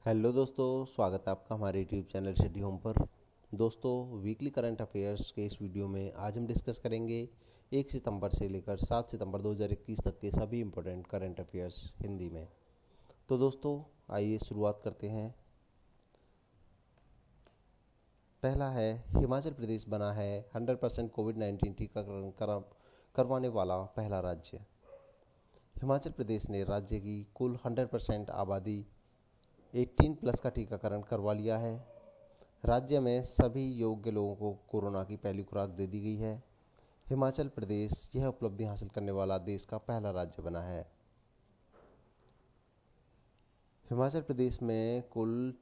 Hello दोस्तों, स्वागत है आपका हमारे यूट्यूब चैनल स्टडी होम पर। दोस्तों, वीकली करंट अफेयर्स के इस वीडियो में आज हम डिस्कस करेंगे 1 सितंबर से लेकर 7 सितंबर 2021 तक के सभी इम्पोर्टेंट करंट अफेयर्स हिंदी में। तो दोस्तों, आइए शुरुआत करते हैं। पहला है, हिमाचल प्रदेश बना है 100% कोविड-19 टीकाकरण करवाने वाला पहला राज्य। हिमाचल प्रदेश ने राज्य की कुल 100% आबादी 18+ का टीकाकरण करवा लिया है। राज्य में सभी योग्य लोगों को कोरोना की पहली खुराक दे दी गई है। हिमाचल प्रदेश यह उपलब्धि हासिल करने वाला देश का पहला राज्य बना है। हिमाचल प्रदेश में कुल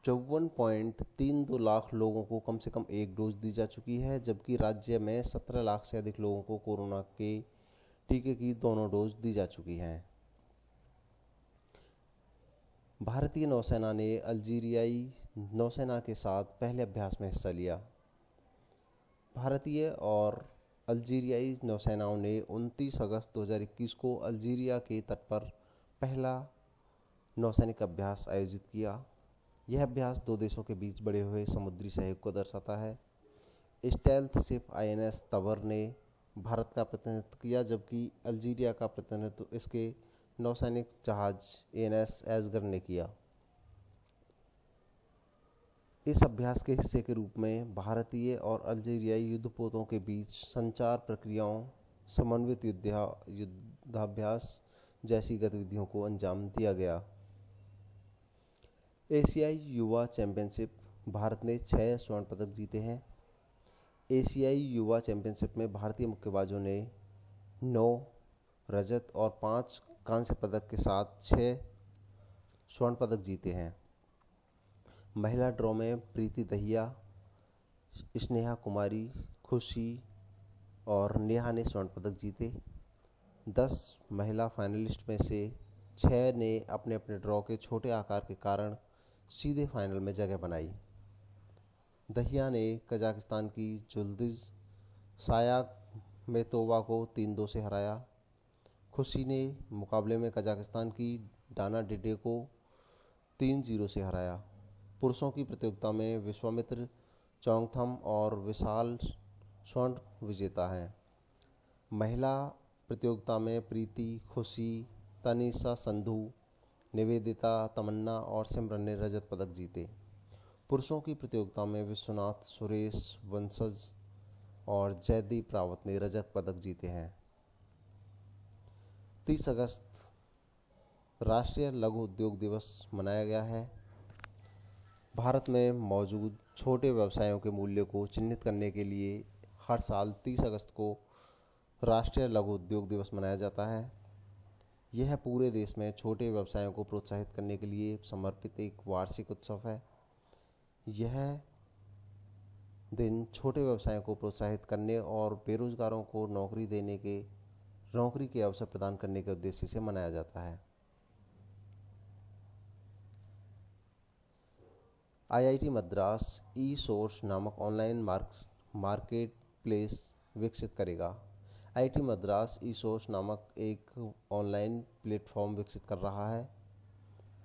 54.32 लाख लोगों को कम से कम एक डोज दी जा चुकी है, जबकि राज्य में 17 लाख से अधिक लोगों को कोरोना के टीके की दोनों डोज दी जा चुकी हैं। भारतीय नौसेना ने अल्जीरियाई नौसेना के साथ पहले अभ्यास में हिस्सा लिया। भारतीय और अल्जीरियाई नौसेनाओं ने 29 अगस्त 2021 को अल्जीरिया के तट पर पहला नौसैनिक अभ्यास आयोजित किया। यह अभ्यास दो देशों के बीच बढ़े हुए समुद्री सहयोग को दर्शाता है। स्टेल्थ शिप INS तबर ने भारत का प्रतिनिधित्व किया, जबकि अल्जीरिया का प्रतिनिधित्व इसके नौसैनिक जहाज ANS एसगर ने किया। इस अभ्यास के हिस्से के रूप में भारतीय और अल्जीरियाई युद्धपोतों के बीच संचार प्रक्रियाओं, समन्वित युद्धाभ्यास जैसी गतिविधियों को अंजाम दिया गया। एशियाई युवा चैंपियनशिप, भारत ने 6 स्वर्ण पदक जीते हैं। एशियाई युवा चैंपियनशिप में भारतीय मुक्केबाजों ने 9 रजत और 5 कांस्य पदक के साथ 6 स्वर्ण पदक जीते हैं। महिला ड्रॉ में प्रीति दहिया, स्नेहा कुमारी, खुशी और नेहा ने स्वर्ण पदक जीते। 10 महिला फाइनलिस्ट में से 6 ने अपने अपने ड्रॉ के छोटे आकार के कारण सीधे फाइनल में जगह बनाई। दहिया ने कजाकिस्तान की जुल्दिज सायामेतोवा को 3-2 से हराया। खुशी ने मुकाबले में कजाकिस्तान की डाना डिडे को 3-0 से हराया। पुरुषों की प्रतियोगिता में विश्वामित्र चौंगथम और विशाल स्वर्ण विजेता हैं। महिला प्रतियोगिता में प्रीति, खुशी, तनिषा संधू, निवेदिता, तमन्ना और सिमरन ने रजत पदक जीते। पुरुषों की प्रतियोगिता में विश्वनाथ, सुरेश, वंशज और जयदीप रावत ने रजत पदक जीते हैं। 30 अगस्त राष्ट्रीय लघु उद्योग दिवस मनाया गया है। भारत में मौजूद छोटे व्यवसायों के मूल्य को चिन्हित करने के लिए हर साल 30 अगस्त को राष्ट्रीय लघु उद्योग दिवस मनाया जाता है। यह पूरे देश में छोटे व्यवसायों को प्रोत्साहित करने के लिए समर्पित एक वार्षिक उत्सव है। यह दिन छोटे व्यवसायों को प्रोत्साहित करने और बेरोजगारों को नौकरी के अवसर प्रदान करने के उद्देश्य से मनाया जाता है। IIT मद्रास ई-सोर्स नामक ऑनलाइन मार्केट प्लेस विकसित करेगा। IIT मद्रास ई-सोर्स नामक एक ऑनलाइन प्लेटफॉर्म विकसित कर रहा है,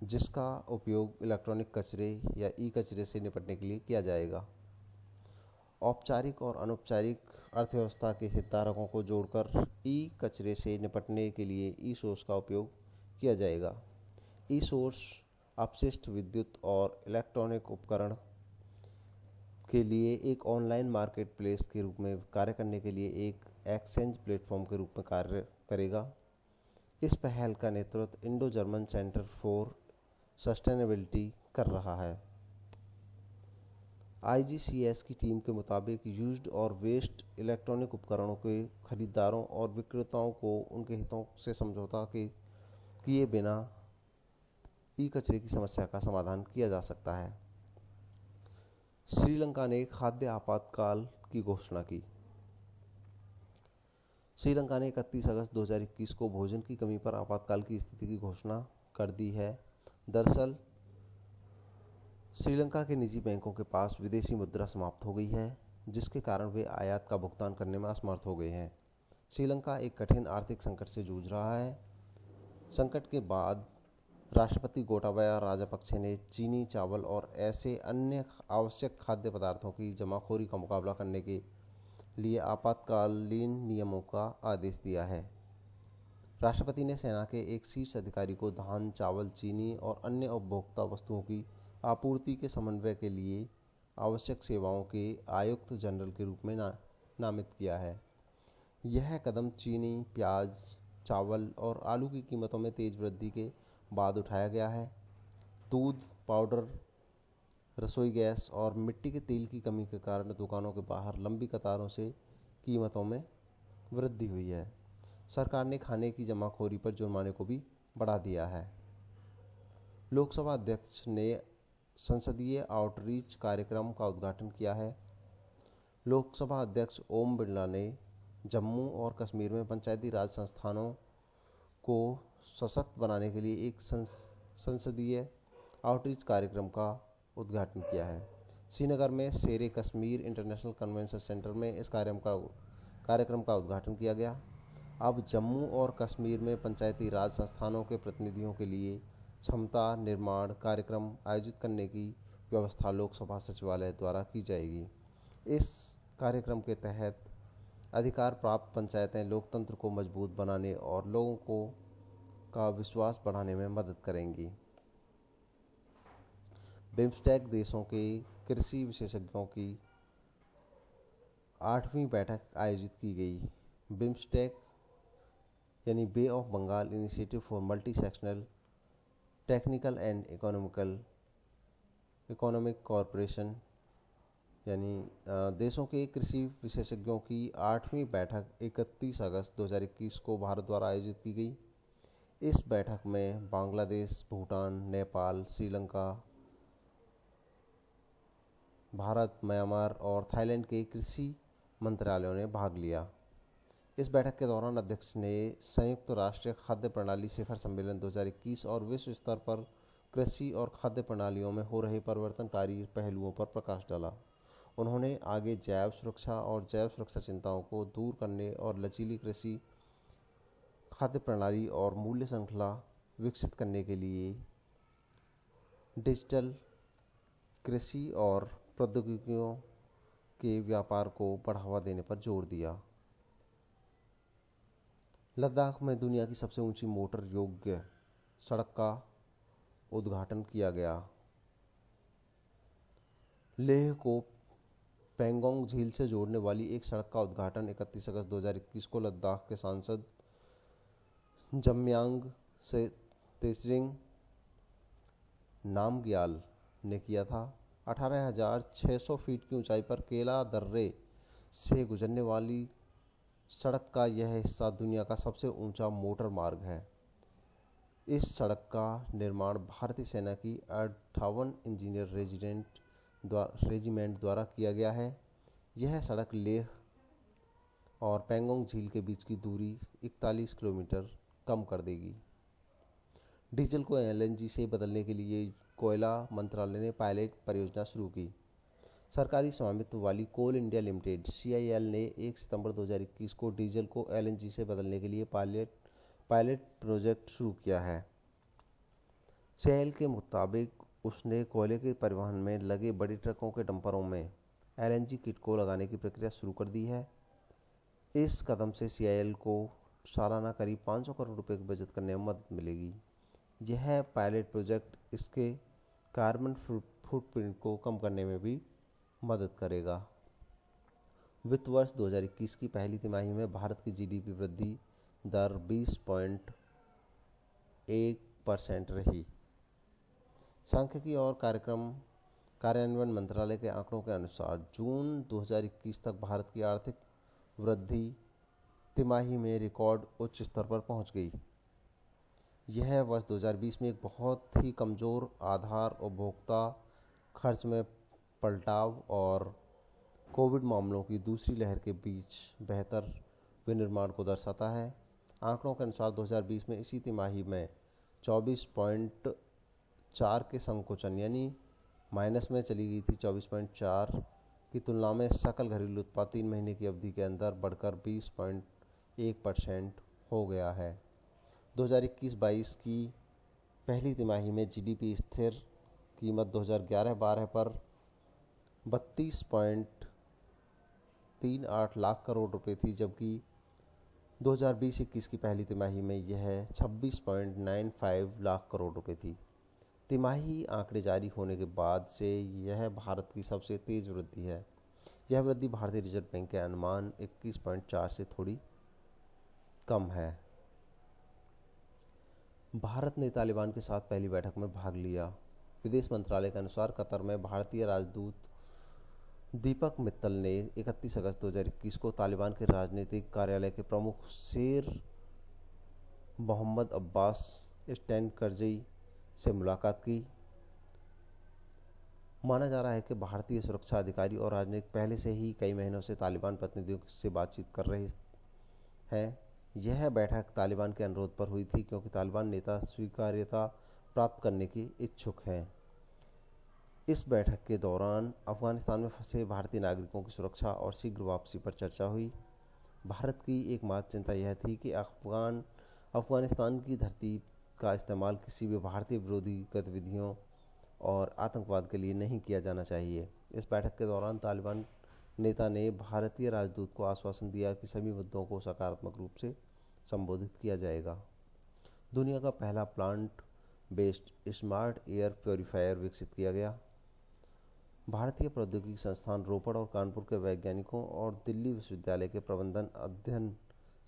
जिसका उपयोग इलेक्ट्रॉनिक कचरे या ई-कचरे से निपटने के लिए किया जाएगा। औपचारिक और अनौपचारिक अर्थव्यवस्था के हितधारकों को जोड़कर ई-कचरे से निपटने के लिए ई-सोर्स का उपयोग किया जाएगा। ई-सोर्स अपशिष्ट विद्युत और इलेक्ट्रॉनिक उपकरण के लिए एक ऑनलाइन मार्केट प्लेस के रूप में कार्य करने के लिए एक एक्सचेंज प्लेटफॉर्म के रूप में कार्य करेगा। इस पहल का नेतृत्व Indo German centre for sustainability कर रहा है। IGCS की टीम के मुताबिक यूज्ड और वेस्ट इलेक्ट्रॉनिक उपकरणों के खरीदारों और विक्रेताओं को उनके हितों से समझौता किए बिना ई-कचरे की समस्या का समाधान किया जा सकता है। श्रीलंका ने खाद्य आपातकाल की घोषणा की। श्रीलंका ने 31 अगस्त 2021 को भोजन की कमी पर आपातकाल की स्थिति की घोषणा कर दी है। दरअसल श्रीलंका के निजी बैंकों के पास विदेशी मुद्रा समाप्त हो गई है, जिसके कारण वे आयात का भुगतान करने में असमर्थ हो गए हैं। श्रीलंका एक कठिन आर्थिक संकट से जूझ रहा है। संकट के बाद राष्ट्रपति गोटाबाया राजपक्षे ने चीनी, चावल और ऐसे अन्य आवश्यक खाद्य पदार्थों की जमाखोरी का मुकाबला करने के लिए आपातकालीन नियमों का आदेश दिया है। राष्ट्रपति ने सेना के एक शीर्ष अधिकारी को धान, चावल, चीनी और अन्य उपभोक्ता वस्तुओं की आपूर्ति के समन्वय के लिए आवश्यक सेवाओं के आयुक्त जनरल के रूप में नामित किया है। यह कदम चीनी, प्याज, चावल और आलू की कीमतों में तेज वृद्धि के बाद उठाया गया है। दूध, पाउडर, रसोई गैस और मिट्टी के तेल की कमी के कारण दुकानों के बाहर लंबी कतारों से कीमतों में वृद्धि हुई है। सरकार ने खाने की जमाखोरी पर जुर्माने को भी बढ़ा दिया है। लोकसभा अध्यक्ष ने संसदीय आउटरीच कार्यक्रम का उद्घाटन किया है। लोकसभा अध्यक्ष ओम बिरला ने जम्मू और कश्मीर में पंचायती राज संस्थानों को सशक्त बनाने के लिए एक संसदीय आउटरीच कार्यक्रम का उद्घाटन किया है। श्रीनगर में शेरे कश्मीर इंटरनेशनल कन्वेंशन सेंटर में इस कार्यक्रम का उद्घाटन किया गया। अब जम्मू और कश्मीर में पंचायती राज संस्थानों के प्रतिनिधियों के लिए क्षमता निर्माण कार्यक्रम आयोजित करने की व्यवस्था लोकसभा सचिवालय द्वारा की जाएगी। इस कार्यक्रम के तहत अधिकार प्राप्त पंचायतें लोकतंत्र को मजबूत बनाने और लोगों का विश्वास बढ़ाने में मदद करेंगी। बिम्स्टेक देशों के कृषि विशेषज्ञों की 8वीं बैठक आयोजित की गई। बिम्स्टेक यानी bay of Bengal initiative for multi sectional technical and economic corporation यानी देशों के कृषि विशेषज्ञों की 8वीं बैठक 31 अगस्त 2021 को भारत द्वारा आयोजित की गई। इस बैठक में बांग्लादेश, भूटान, नेपाल, श्रीलंका, भारत, म्यांमार और थाईलैंड के कृषि मंत्रालयों ने भाग लिया। इस बैठक के दौरान अध्यक्ष ने संयुक्त राष्ट्र खाद्य प्रणाली शिखर सम्मेलन 2021 और विश्व स्तर पर कृषि और खाद्य प्रणालियों में हो रहे परिवर्तनकारी पहलुओं पर प्रकाश डाला। उन्होंने आगे जैव सुरक्षा और जैव सुरक्षा चिंताओं को दूर करने और लचीली कृषि, खाद्य प्रणाली और मूल्य श्रृंखला विकसित करने के लिए डिजिटल कृषि और प्रौद्योगिकियों के व्यापार को बढ़ावा देने पर जोर दिया। लद्दाख में दुनिया की सबसे ऊंची मोटर योग्य सड़क का उद्घाटन किया गया। लेह को पेंगोंग झील से जोड़ने वाली एक सड़क का उद्घाटन 31 अगस्त 2021 को लद्दाख के सांसद जम्यांग से तेसरिंग नामग्याल ने किया था। 18,600 फीट की ऊंचाई पर केला दर्रे से गुजरने वाली सड़क का यह हिस्सा दुनिया का सबसे ऊंचा मोटर मार्ग है। इस सड़क का निर्माण भारतीय सेना की 58 इंजीनियर रेजिमेंट द्वारा किया गया है। यह सड़क लेह और पेंगोंग झील के बीच की दूरी 41 किलोमीटर कम कर देगी। डीजल को एलएनजी से बदलने के लिए कोयला मंत्रालय ने पायलट परियोजना शुरू की। सरकारी स्वामित्व वाली कोल इंडिया लिमिटेड (CIL) ने 1 सितंबर 2021 को डीजल को एलएनजी से बदलने के लिए पायलट प्रोजेक्ट शुरू किया है। CIL के मुताबिक उसने कोयले के परिवहन में लगे बड़े ट्रकों के डंपरों में एलएनजी किट को लगाने की प्रक्रिया शुरू कर दी है। इस कदम से CIL को सालाना करीब 500 करोड़ रुपए की बचत करने में मदद मिलेगी। यह पायलट प्रोजेक्ट इसके कार्बन फुटप्रिंट को कम करने में भी मदद करेगा। वित्त वर्ष 2021 की पहली तिमाही में भारत की जीडीपी वृद्धि दर 20.1% रही। सांख्यिकी और कार्यान्वयन मंत्रालय के आंकड़ों के अनुसार जून 2021 तक भारत की आर्थिक वृद्धि तिमाही में रिकॉर्ड उच्च स्तर पर पहुंच गई। यह वर्ष 2020 में एक बहुत ही कमज़ोर आधार उपभोक्ता खर्च में पलटाव और कोविड मामलों की दूसरी लहर के बीच बेहतर विनिर्माण को दर्शाता है। आंकड़ों के अनुसार 2020 में इसी तिमाही में 24.4 के संकोचन यानी माइनस में चली गई थी। 24.4 की तुलना में सकल घरेलू उत्पाद 3 महीने की अवधि के अंदर बढ़कर 20.1% हो गया है। 2021-22 की पहली तिमाही में जीडीपी स्थिर कीमत 2011-12 पर 32.38 लाख करोड़ रुपए थी, जबकि 2020-21 की पहली तिमाही में यह 26.95 लाख करोड़ रुपए थी। तिमाही आंकड़े जारी होने के बाद से यह भारत की सबसे तेज़ वृद्धि है। यह वृद्धि भारतीय रिजर्व बैंक के अनुमान 21.4 से थोड़ी कम है। भारत ने तालिबान के साथ पहली बैठक में भाग लिया। विदेश मंत्रालय के अनुसार कतर में भारतीय राजदूत दीपक मित्तल ने 31 अगस्त 2021 को तालिबान के राजनीतिक कार्यालय के प्रमुख शेर मोहम्मद अब्बास स्टैनकरजी से मुलाकात की। माना जा रहा है कि भारतीय सुरक्षा अधिकारी और राजनीतिक पहले से ही कई महीनों से तालिबान प्रतिनिधियों से बातचीत कर रहे हैं। यह बैठक तालिबान के अनुरोध पर हुई थी, क्योंकि तालिबान नेता स्वीकार्यता प्राप्त करने की इच्छुक हैं। इस बैठक के दौरान अफगानिस्तान में फंसे भारतीय नागरिकों की सुरक्षा और शीघ्र वापसी पर चर्चा हुई। भारत की एकमात्र चिंता यह थी कि अफगानिस्तान की धरती का इस्तेमाल किसी भी भारतीय विरोधी गतिविधियों और आतंकवाद के लिए नहीं किया जाना चाहिए। इस बैठक के दौरान तालिबान नेता ने भारतीय राजदूत को आश्वासन दिया कि सभी मुद्दों को सकारात्मक रूप से संबोधित किया जाएगा। दुनिया का पहला plant based smart air purifier विकसित किया गया। भारतीय प्रौद्योगिकी संस्थान रोपड़ और कानपुर के वैज्ञानिकों और दिल्ली विश्वविद्यालय के प्रबंधन अध्ययन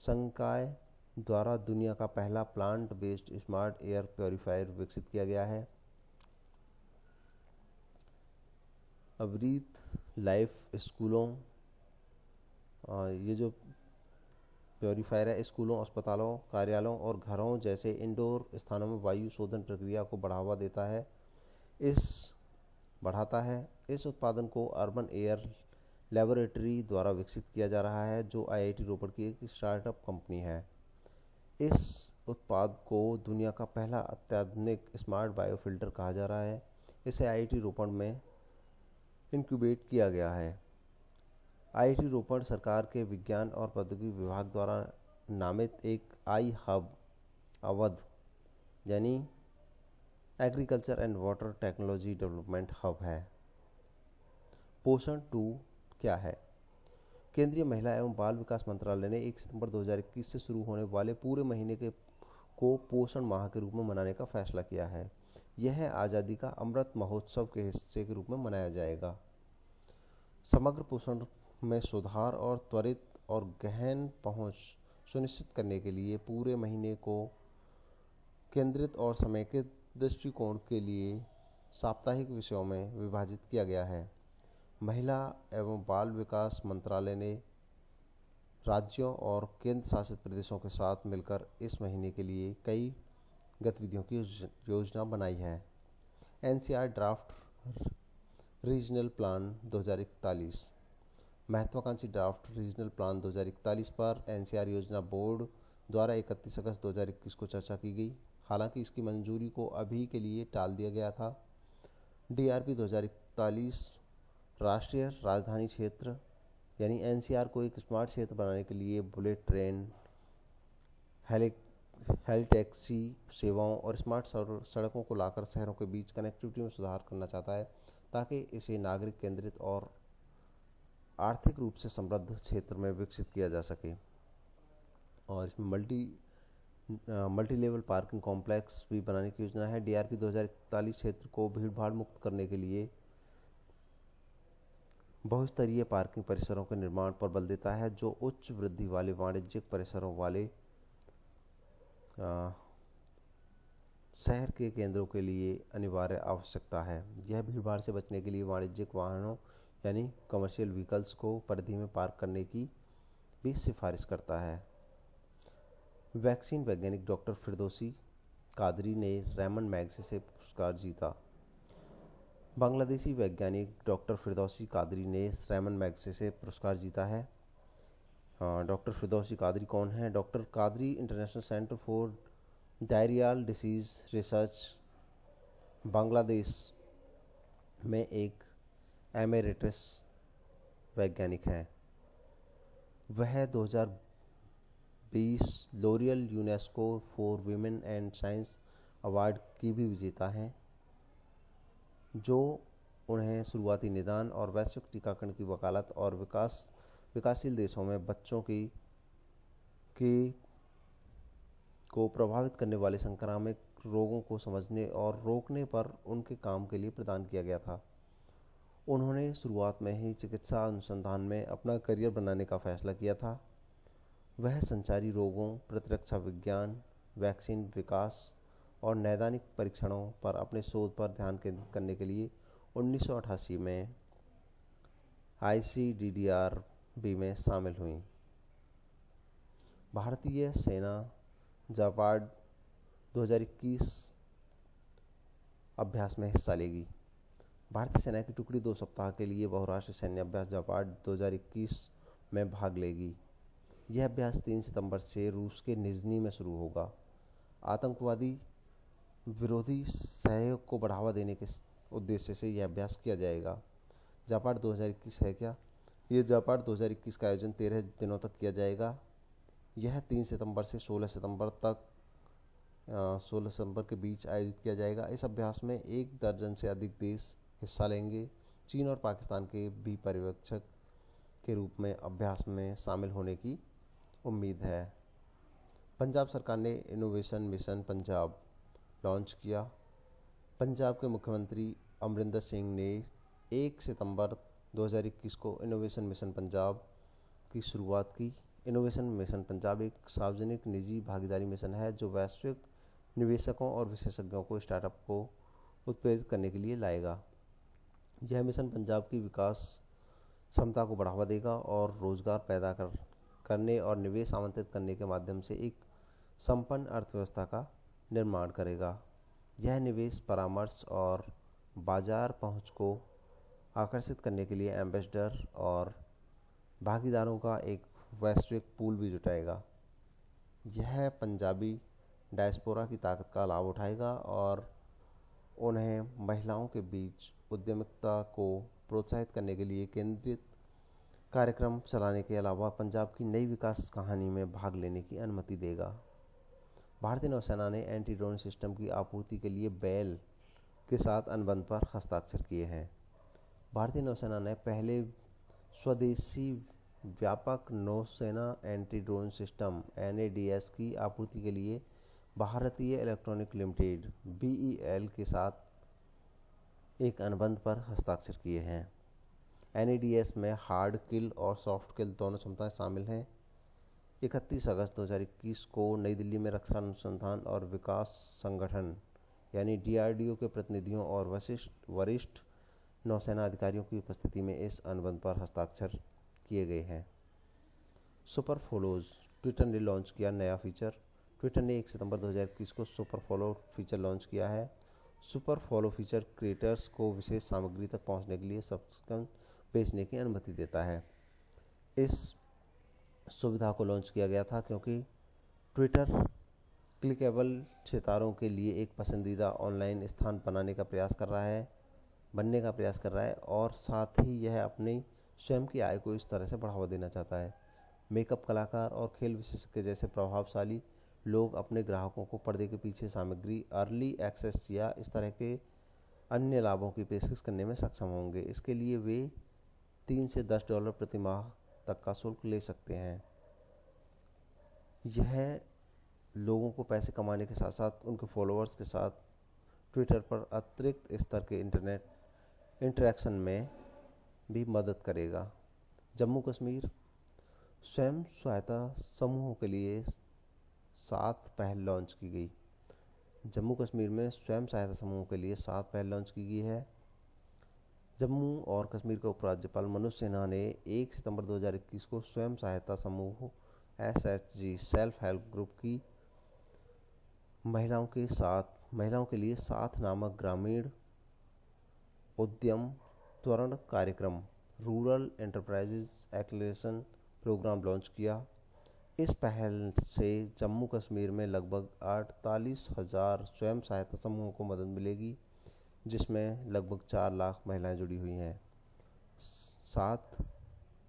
संकाय द्वारा दुनिया का पहला plant based smart air purifier विकसित किया गया है। अब्रीथ लाइफ स्कूलों, ये जो प्योरीफायर है स्कूलों, अस्पतालों, कार्यालयों और घरों जैसे इंडोर स्थानों में वायु शोधन प्रक्रिया को बढ़ावा बढ़ाता है। इस उत्पादन को अर्बन एयर लेबोरेटरी द्वारा विकसित किया जा रहा है, जो आईआईटी रोपड़ की एक स्टार्टअप कंपनी है। इस उत्पाद को दुनिया का पहला अत्याधुनिक स्मार्ट बायोफिल्टर कहा जा रहा है। इसे आईआईटी रोपड़ में इंक्यूबेट किया गया है। आईआईटी रोपड़ सरकार के विज्ञान और प्रौद्योगिकी विभाग द्वारा नामित एक आई हब अवध यानी agriculture and water technology development hub है। पोषण 2 क्या है? केंद्रीय महिला एवं बाल विकास मंत्रालय ने 1 सितंबर 2021 से शुरू होने वाले पूरे महीने को पोषण माह के रूप में मनाने का फैसला किया है। यह आज़ादी का अमृत महोत्सव के हिस्से के रूप में मनाया जाएगा। समग्र पोषण में सुधार और त्वरित और गहन पहुंच सुनिश्चित करने के लिए पूरे महीने को केंद्रित और समेकित दृष्टिकोण के लिए साप्ताहिक विषयों में विभाजित किया गया है। महिला एवं बाल विकास मंत्रालय ने राज्यों और केंद्र शासित प्रदेशों के साथ मिलकर इस महीने के लिए कई गतिविधियों की योजना बनाई है। NCR draft regional plan 2041। महत्वाकांक्षी ड्राफ्ट रीजनल प्लान 2041 पर एनसीआर योजना बोर्ड द्वारा 31 अगस्त 2021 को चर्चा की गई। हालांकि इसकी मंजूरी को अभी के लिए टाल दिया गया था। डीआरपी 2041 राष्ट्रीय राजधानी क्षेत्र यानी एनसीआर को एक स्मार्ट क्षेत्र बनाने के लिए बुलेट ट्रेन, हेलीटैक्सी सेवाओं और स्मार्ट सड़कों को लाकर शहरों के बीच कनेक्टिविटी में सुधार करना चाहता है, ताकि इसे नागरिक केंद्रित और आर्थिक रूप से समृद्ध क्षेत्र में विकसित किया जा सके। और इसमें मल्टी लेवल पार्किंग कॉम्प्लेक्स भी बनाने की योजना है। डीआरपी 2041 क्षेत्र को भीड़भाड़ मुक्त करने के लिए बहुस्तरीय पार्किंग परिसरों के निर्माण पर बल देता है, जो उच्च वृद्धि वाले वाणिज्यिक परिसरों वाले शहर के केंद्रों के लिए अनिवार्य आवश्यकता है। यह भीड़भाड़ से बचने के लिए वाणिज्यिक वाहनों यानी कमर्शियल व्हीकल्स को परिधि में पार्क करने की भी सिफारिश करता है। वैक्सीन वैज्ञानिक डॉक्टर फिरदौसी कादरी ने रैमन मैगसेसे पुरस्कार जीता। बांग्लादेशी वैज्ञानिक डॉक्टर फिरदौसी कादरी ने रैमन मैगसेसे पुरस्कार जीता है। डॉक्टर फिरदौसी कादरी कौन है? Doctor Qadri international centre for diarrhoeal disease research Bangladesh में एक एमेरिटस वैज्ञानिक हैं। वह 2020 L'Oreal UNESCO for women and science award की भी विजेता हैं, जो उन्हें शुरुआती निदान और वैश्विक टीकाकरण की वकालत और विकासशील देशों में बच्चों की को प्रभावित करने वाले संक्रामक रोगों को समझने और रोकने पर उनके काम के लिए प्रदान किया गया था। उन्होंने शुरुआत में ही चिकित्सा अनुसंधान में अपना करियर बनाने का फैसला किया था। वह संचारी रोगों, प्रतिरक्षा विज्ञान, वैक्सीन विकास और नैदानिक परीक्षणों पर अपने शोध पर ध्यान केंद्रित करने के लिए 1988 में ICDDR-B में शामिल हुई। भारतीय सेना जापाड 2021 अभ्यास में हिस्सा लेगी। भारतीय सेना की टुकड़ी 2 सप्ताह के लिए बहुराष्ट्रीय सैन्य अभ्यास जापाड 2021 में भाग लेगी। यह अभ्यास 3 सितंबर से रूस के निजनी में शुरू होगा। आतंकवादी विरोधी सहयोग को बढ़ावा देने के उद्देश्य से यह अभ्यास किया जाएगा। जापाड 2021 है क्या? ये जापाड 2021 का आयोजन 13 दिनों तक किया जाएगा। यह 3 सितंबर से 16 सितंबर के बीच आयोजित किया जाएगा। इस अभ्यास में 1 दर्जन से अधिक देश हिस्सा लेंगे। चीन और पाकिस्तान के भी पर्यवेक्षक के रूप में अभ्यास में शामिल होने की उम्मीद है। पंजाब सरकार ने इनोवेशन मिशन पंजाब लॉन्च किया। पंजाब के मुख्यमंत्री अमरिंदर सिंह ने 1 सितंबर 2021 को इनोवेशन मिशन पंजाब की शुरुआत की। इनोवेशन मिशन पंजाब एक सार्वजनिक निजी भागीदारी मिशन है जो वैश्विक निवेशकों और विशेषज्ञों को स्टार्टअप को उत्प्रेरित करने के लिए लाएगा। यह मिशन पंजाब की विकास क्षमता को बढ़ावा देगा और रोजगार पैदा करने और निवेश आमंत्रित करने के माध्यम से एक संपन्न अर्थव्यवस्था का निर्माण करेगा। यह निवेश परामर्श और बाजार पहुंच को आकर्षित करने के लिए एम्बेसडर और भागीदारों का एक वैश्विक पूल भी जुटाएगा। यह पंजाबी डायस्पोरा की ताकत का लाभ उठाएगा और उन्हें महिलाओं के बीच उद्यमिता को प्रोत्साहित करने के लिए केंद्रित कार्यक्रम चलाने के अलावा पंजाब की नई विकास कहानी में भाग लेने की अनुमति देगा। भारतीय नौसेना ने एंटी ड्रोन सिस्टम की आपूर्ति के लिए बेल के साथ अनुबंध पर हस्ताक्षर किए हैं। भारतीय नौसेना ने पहले स्वदेशी व्यापक नौसेना एंटी ड्रोन सिस्टम NADS की आपूर्ति के लिए भारतीय इलेक्ट्रॉनिक लिमिटेड BEL के साथ एक अनुबंध पर हस्ताक्षर किए हैं। NADS में हार्ड किल और सॉफ्ट किल दोनों क्षमताएं शामिल हैं। 31 अगस्त 2021 को नई दिल्ली में रक्षा अनुसंधान और विकास संगठन यानी DRDO के प्रतिनिधियों और वरिष्ठ नौसेना अधिकारियों की उपस्थिति में इस अनुबंध पर हस्ताक्षर किए गए हैं। सुपर फॉलोज ट्विटर ने लॉन्च किया नया फीचर। ट्विटर ने 1 सितंबर 2021 को सुपर फॉलो फीचर लॉन्च किया है। सुपर फॉलो फीचर क्रिएटर्स को विशेष सामग्री तक पहुंचने के लिए सब्सक्रिप्शन बेचने की अनुमति देता है। इस सुविधा को लॉन्च किया गया था क्योंकि ट्विटर क्लिकेबल सितारों के लिए एक पसंदीदा ऑनलाइन स्थान बनने का प्रयास कर रहा है और साथ ही यह अपनी स्वयं की आय को इस तरह से बढ़ावा देना चाहता है। मेकअप कलाकार और खेल विशेषज्ञ जैसे प्रभावशाली लोग अपने ग्राहकों को पर्दे के पीछे सामग्री, अर्ली एक्सेस या इस तरह के अन्य लाभों की पेशकश करने में सक्षम होंगे। इसके लिए वे $3 से $10 प्रति माह तक का शुल्क ले सकते हैं। यह लोगों को पैसे कमाने के साथ साथ उनके फॉलोअर्स के साथ ट्विटर पर अतिरिक्त स्तर के इंटरनेट इंटरेक्शन में भी मदद करेगा। जम्मू कश्मीर स्वयं सहायता समूहों के लिए 7 पहल लॉन्च की गई। जम्मू कश्मीर में स्वयं सहायता समूहों के लिए 7 पहल लॉन्च की गई है। जम्मू और कश्मीर के उपराज्यपाल मनोज सिन्हा ने 1 सितंबर 2021 को स्वयं सहायता समूह SHG सेल्फ हेल्प ग्रुप की महिलाओं के लिए साथ नामक ग्रामीण उद्यम त्वरण कार्यक्रम rural enterprises acceleration programme launch किया। इस पहल से जम्मू कश्मीर में लगभग 48,000 स्वयं सहायता समूहों को मदद मिलेगी, जिसमें लगभग 4 लाख महिलाएं जुड़ी हुई हैं। 7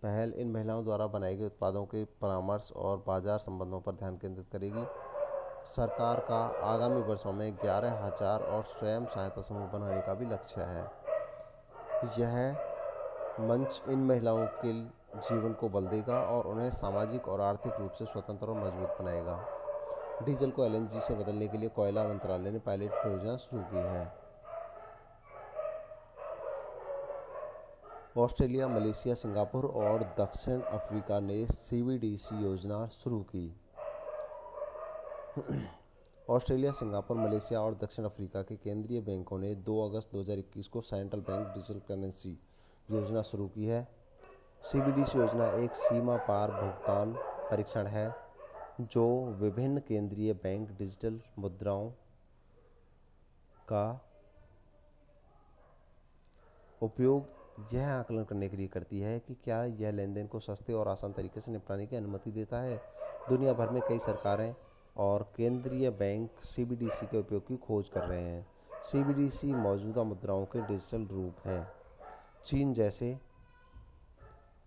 पहल इन महिलाओं द्वारा बनाए गए उत्पादों के परामर्श और बाजार संबंधों पर ध्यान केंद्रित करेगी। सरकार का आगामी वर्षों में 11,000 और स्वयं सहायता समूह बनाने का भी लक्ष्य है। यह मंच इन महिलाओं के जीवन को बल देगा और उन्हें सामाजिक और आर्थिक रूप से स्वतंत्र और मजबूत बनाएगा। डीजल को एलएनजी से बदलने के लिए कोयला मंत्रालय ने पायलट परियोजना शुरू की है। ऑस्ट्रेलिया, मलेशिया, सिंगापुर और दक्षिण अफ्रीका ने सीबीडीसी योजना शुरू की। ऑस्ट्रेलिया, सिंगापुर, मलेशिया और दक्षिण अफ्रीका के केंद्रीय बैंकों ने 2 अगस्त 2021 को सेंट्रल बैंक डिजिटल करेंसी योजना शुरू की है। सीबीडीसी योजना एक सीमा पार भुगतान परीक्षण है जो विभिन्न केंद्रीय बैंक डिजिटल मुद्राओं का उपयोग यह आकलन करने के लिए करती है कि क्या यह लेनदेन को सस्ते और आसान तरीके से निपटाने की अनुमति देता है। दुनिया भर में कई सरकारें और केंद्रीय बैंक सीबीडीसी के उपयोग की खोज कर रहे हैं। सीबीडीसी मौजूदा मुद्राओं के डिजिटल रूप हैं। चीन जैसे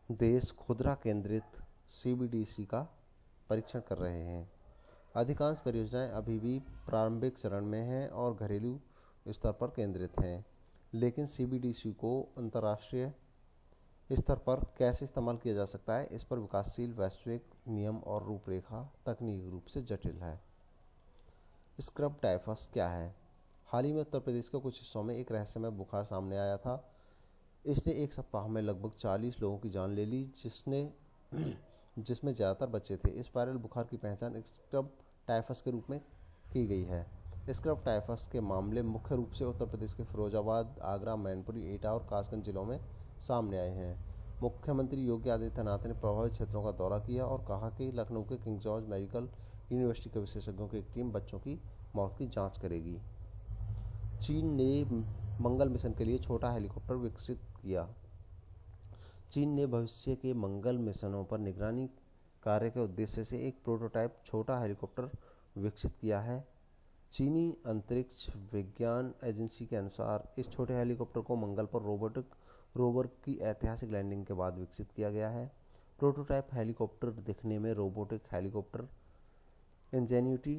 देश खुदरा केंद्रित सीबीडीसी का परीक्षण कर रहे हैं। अधिकांश परियोजनाएं अभी भी प्रारंभिक चरण में हैं और घरेलू स्तर पर केंद्रित हैं, लेकिन सीबीडीसी को अंतर्राष्ट्रीय स्तर पर कैसे इस्तेमाल किया जा सकता है, इस पर विकासशील वैश्विक नियम और रूपरेखा तकनीकी रूप से जटिल है। स्क्रब टाइफस क्या है? हाल ही में उत्तर प्रदेश के कुछ हिस्सों में एक रहस्यमय बुखार सामने आया था। इसने एक सप्ताह में लगभग 40 लोगों की जान ले ली, जिसमें ज़्यादातर बच्चे थे। इस वायरल बुखार की पहचान स्क्रब टाइफस के रूप में की गई है। स्क्रब टाइफस के मामले मुख्य रूप से उत्तर प्रदेश के फिरोजाबाद, आगरा, मैनपुरी, एटा और कासगंज जिलों में सामने आए हैं। मुख्यमंत्री योगी आदित्यनाथ ने प्रभावित क्षेत्रों का दौरा किया और कहा कि लखनऊ के किंग जॉर्ज मेडिकल यूनिवर्सिटी के विशेषज्ञों की एक टीम बच्चों की मौत की जांच करेगी। चीन ने मंगल मिशन के लिए छोटा हेलीकॉप्टर विकसित किया। चीन ने भविष्य के मंगल मिशनों पर निगरानी कार्य के उद्देश्य से एक प्रोटोटाइप छोटा हेलीकॉप्टर विकसित किया है। चीनी अंतरिक्ष विज्ञान एजेंसी के अनुसार इस छोटे हेलीकॉप्टर को मंगल पर रोबोटिक रोवर की ऐतिहासिक लैंडिंग के बाद विकसित किया गया है। प्रोटोटाइप हेलीकॉप्टर दिखने में रोबोटिक हेलीकॉप्टर इंजेन्यूटी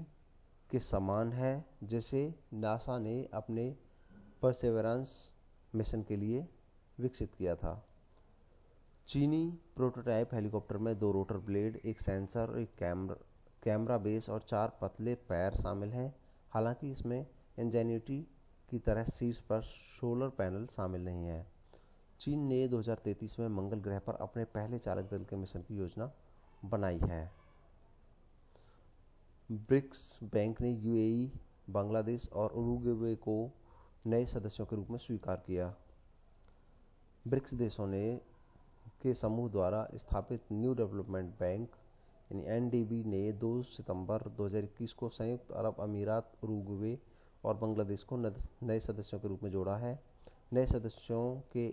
के समान है, जिसे नासा ने अपने परसेवरेंस मिशन के लिए विकसित किया था। चीनी प्रोटोटाइप हेलीकॉप्टर में 2 रोटर ब्लेड, एक सेंसर, एक कैमरा बेस और 4 पतले पैर शामिल हैं। हालांकि इसमें इंजेन्यूटी की तरह शीर्ष पर सोलर पैनल शामिल नहीं है। चीन ने 2033 में मंगल ग्रह पर अपने पहले चालक दल के मिशन की योजना बनाई है। ब्रिक्स बैंक ने यूएई, बांग्लादेश और उरुग्वे को नए सदस्यों के रूप में स्वीकार किया। ब्रिक्स देशों के समूह द्वारा स्थापित न्यू डेवलपमेंट बैंक एनडीबी ने 2 सितंबर 2021 को संयुक्त अरब अमीरात, उरुग्वे और बांग्लादेश को नए सदस्यों के रूप में जोड़ा है। नए सदस्यों के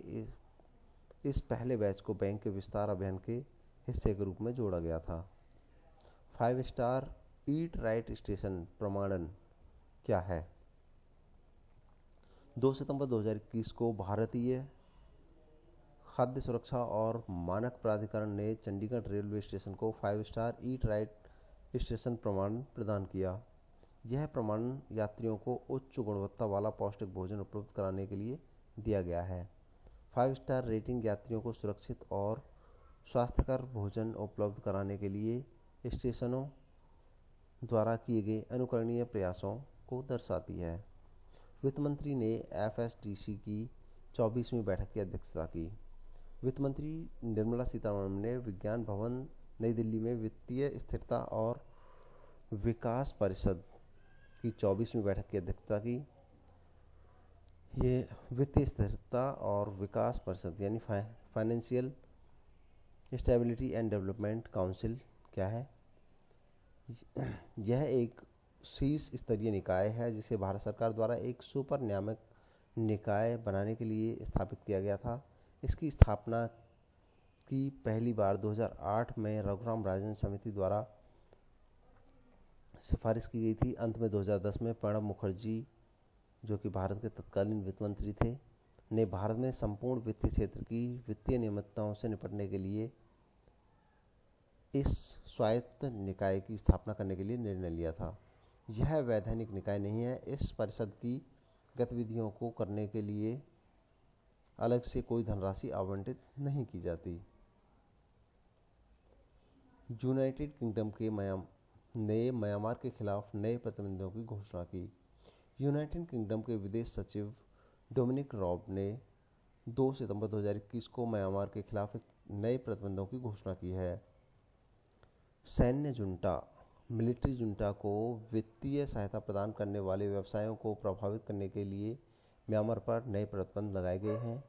इस पहले बैच को बैंक के विस्तार अभियान के हिस्से के रूप में जोड़ा गया था। 5 स्टार ईट राइट स्टेशन प्रमाणन क्या है? 2 सितंबर 2021 को भारतीय खाद्य सुरक्षा और मानक प्राधिकरण ने चंडीगढ़ रेलवे स्टेशन को 5 स्टार ईट राइट स्टेशन प्रमाण प्रदान किया। यह प्रमाण यात्रियों को उच्च गुणवत्ता वाला पौष्टिक भोजन उपलब्ध कराने के लिए दिया गया है। 5 स्टार रेटिंग यात्रियों को सुरक्षित और स्वास्थ्यकर भोजन उपलब्ध कराने के लिए स्टेशनों द्वारा किए गए अनुकरणीय प्रयासों को दर्शाती है। वित्त मंत्री ने एफएसडीसी की 24वीं बैठक की अध्यक्षता की। वित्त मंत्री निर्मला सीतारमण ने विज्ञान भवन नई दिल्ली में वित्तीय स्थिरता और विकास परिषद की 24वीं बैठक की अध्यक्षता की। ये वित्तीय स्थिरता और विकास परिषद यानी financial stability and development council क्या है? यह एक शीर्ष स्तरीय निकाय है जिसे भारत सरकार द्वारा एक सुपर नियामक निकाय बनाने के लिए स्थापित किया गया था। इसकी स्थापना की पहली बार 2008 में रघुराम राजन समिति द्वारा सिफारिश की गई थी। अंत में 2010 में प्रणब मुखर्जी, जो कि भारत के तत्कालीन वित्त मंत्री थे, ने भारत में संपूर्ण वित्तीय क्षेत्र की वित्तीय अनियमितताओं से निपटने के लिए इस स्वायत्त निकाय की स्थापना करने के लिए निर्णय लिया था। यह वैधानिक निकाय नहीं है। इस परिषद की गतिविधियों को करने के लिए अलग से कोई धनराशि आवंटित नहीं की जाती। यूनाइटेड किंगडम ने म्यांमार के खिलाफ नए प्रतिबंधों की घोषणा की। यूनाइटेड किंगडम के विदेश सचिव डोमिनिक रॉब ने 2 सितंबर 2021 को म्यांमार के खिलाफ नए प्रतिबंधों की घोषणा की है। सैन्य जुंटा मिलिट्री जुंटा को वित्तीय सहायता प्रदान करने वाले व्यवसायों को प्रभावित करने के लिए म्यांमार पर नए प्रतिबंध लगाए गए हैं।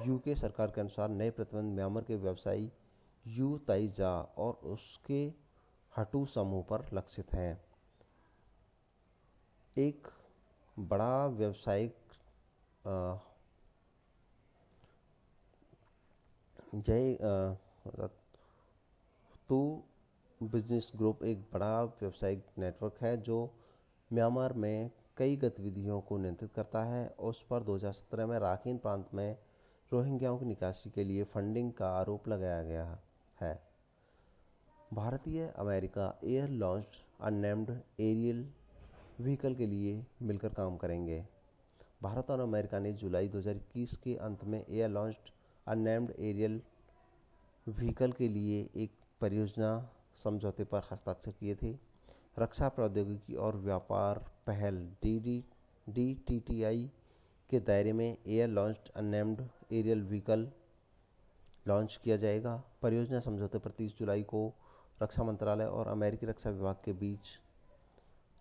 यूके सरकार के अनुसार नए प्रतिबंध म्यांमार के व्यवसायी यू ताइजा और उसके हटू समूह पर लक्षित हैं। एक बड़ा व्यावसायिक तो बिजनेस ग्रुप एक बड़ा व्यावसायिक नेटवर्क है जो म्यांमार में कई गतिविधियों को नियंत्रित करता है। उस पर 2017 में राखीन प्रांत में रोहिंग्याओं की निकासी के लिए फंडिंग का आरोप लगाया गया है। भारतीय America air launched unmanned aerial vehicle के लिए मिलकर काम करेंगे। भारत और अमेरिका ने जुलाई 2021 के अंत में air launched unmanned aerial vehicle के लिए एक परियोजना समझौते पर हस्ताक्षर किए थे। रक्षा प्रौद्योगिकी और व्यापार पहल DTTI के दायरे में air launched unmanned aerial vehicle launch किया जाएगा। परियोजना समझौते पर 30 जुलाई को रक्षा मंत्रालय और अमेरिकी रक्षा विभाग के बीच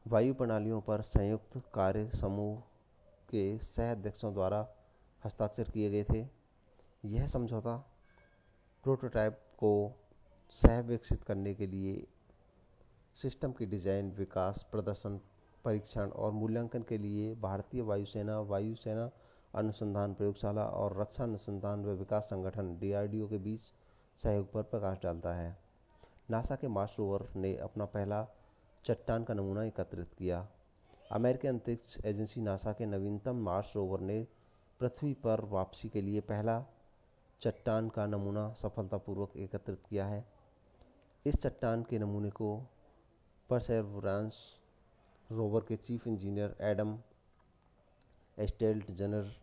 वायु प्रणालियों पर संयुक्त कार्य समूह के सह अध्यक्षों द्वारा हस्ताक्षर किए गए थे। यह समझौता प्रोटोटाइप को सह विकसित करने के लिए सिस्टम की डिजाइन, विकास, प्रदर्शन, परीक्षण और मूल्यांकन के लिए भारतीय वायुसेना अनुसंधान प्रयोगशाला और रक्षा अनुसंधान व विकास संगठन DRDO के बीच सहयोग पर प्रकाश डालता है। नासा के मार्स रोवर ने अपना पहला चट्टान का नमूना एकत्रित किया। अमेरिकी अंतरिक्ष एजेंसी नासा के नवीनतम मार्स रोवर ने पृथ्वी पर वापसी के लिए पहला चट्टान का नमूना सफलतापूर्वक एकत्रित किया है। इस चट्टान के नमूने को परसेवरेंस रोवर के चीफ इंजीनियर एडम एस्टेल्टजनर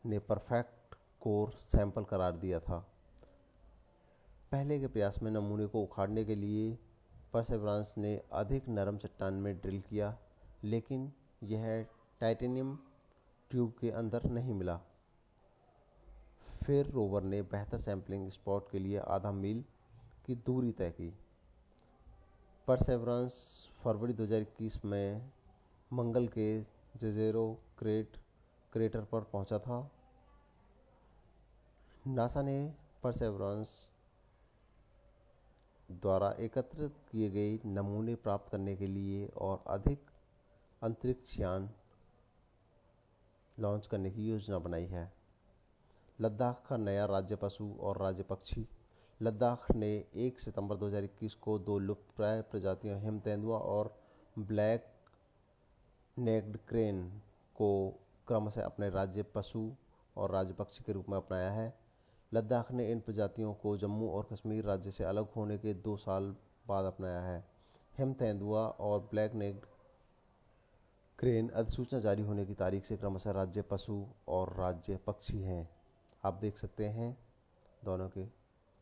ने परफेक्ट कोर सैंपल करार दिया था। पहले के प्रयास में नमूने को उखाड़ने के लिए परसेवरेंस ने अधिक नरम चट्टान में ड्रिल किया, लेकिन यह टाइटेनियम ट्यूब के अंदर नहीं मिला। फिर रोवर ने बेहतर सैंपलिंग स्पॉट के लिए आधा मील की दूरी तय की। परसेवरेंस फरवरी 2021 में मंगल के जेजेरो क्रेटर पर पहुंचा था। नासा ने परसेवरेंस द्वारा एकत्रित किए गए नमूने प्राप्त करने के लिए और अधिक अंतरिक्ष यान लॉन्च करने की योजना बनाई है। लद्दाख का नया राज्य पशु और राज्य पक्षी। लद्दाख ने 1 सितंबर 2021 को 2 लुप्तप्राय प्रजातियों हिम तेंदुआ और ब्लैक नेक्ड क्रेन को क्रमशः अपने राज्य पशु और राज्य पक्षी के रूप में अपनाया है। लद्दाख ने इन प्रजातियों को जम्मू और कश्मीर राज्य से अलग होने के 2 साल बाद अपनाया है। हिम तेंदुआ और ब्लैक नेक्ड क्रेन अधिसूचना जारी होने की तारीख से क्रमशः राज्य पशु और राज्य पक्षी हैं। आप देख सकते हैं दोनों के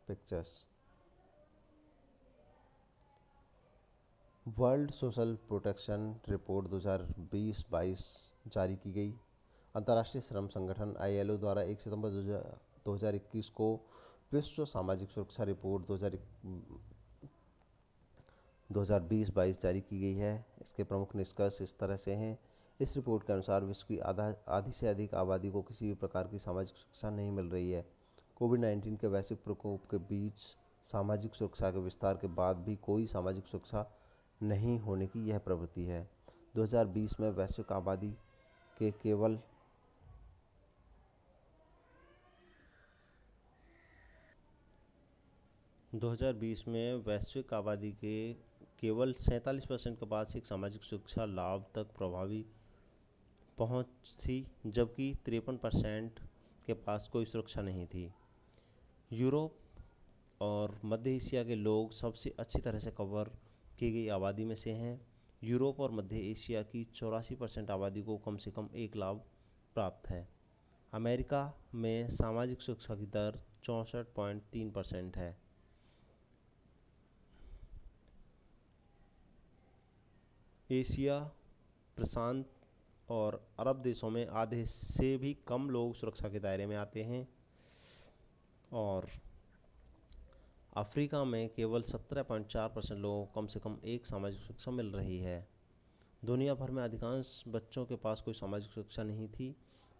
pictures. World social protection report 2020-22 जारी की गई। अंतर्राष्ट्रीय श्रम संगठन ILO द्वारा 1 सितंबर 2021 को विश्व सामाजिक सुरक्षा रिपोर्ट 2020-22 जारी की गई है। इसके प्रमुख निष्कर्ष इस तरह से हैं। इस रिपोर्ट के अनुसार विश्व की आधी से अधिक आबादी को किसी भी प्रकार की सामाजिक सुरक्षा नहीं मिल रही है। कोविड-19 के वैश्विक प्रकोप के बीच सामाजिक सुरक्षा के विस्तार के बाद भी कोई सामाजिक सुरक्षा नहीं होने की यह प्रवृत्ति है। 2020 में वैश्विक आबादी के केवल 47% के पास एक सामाजिक सुरक्षा लाभ तक प्रभावी पहुंच थी, जबकि 53% के पास कोई सुरक्षा नहीं थी। यूरोप और मध्य एशिया के लोग सबसे अच्छी तरह से कवर की गई आबादी में से हैं। यूरोप और मध्य एशिया की 84% आबादी को कम से कम एक लाभ प्राप्त है। अमेरिका में सामाजिक सुरक्षा की दर 64.3% है। एशिया, प्रशांत और अरब देशों में आधे से भी कम लोग सुरक्षा के दायरे में आते हैं और अफ्रीका में केवल 17.4% लोगों को कम से कम एक सामाजिक सुरक्षा मिल रही है। दुनिया भर में अधिकांश बच्चों के पास कोई सामाजिक सुरक्षा नहीं थी।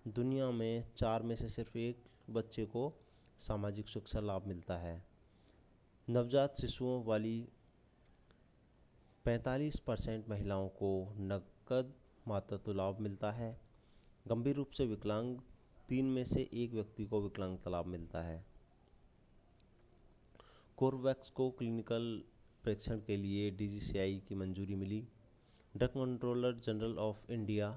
दुनिया में 4 में से सिर्फ एक बच्चे को सामाजिक सुरक्षा लाभ मिलता है। नवजात शिशुओं वाली 45% महिलाओं को नकद मातृत्व लाभ मिलता है। गंभीर रूप से विकलांग 3 में से एक व्यक्ति को विकलांगता लाभ मिलता है। कोर्वैक्स को क्लिनिकल परीक्षण के लिए DGCI की मंजूरी मिली। Drug controller general of India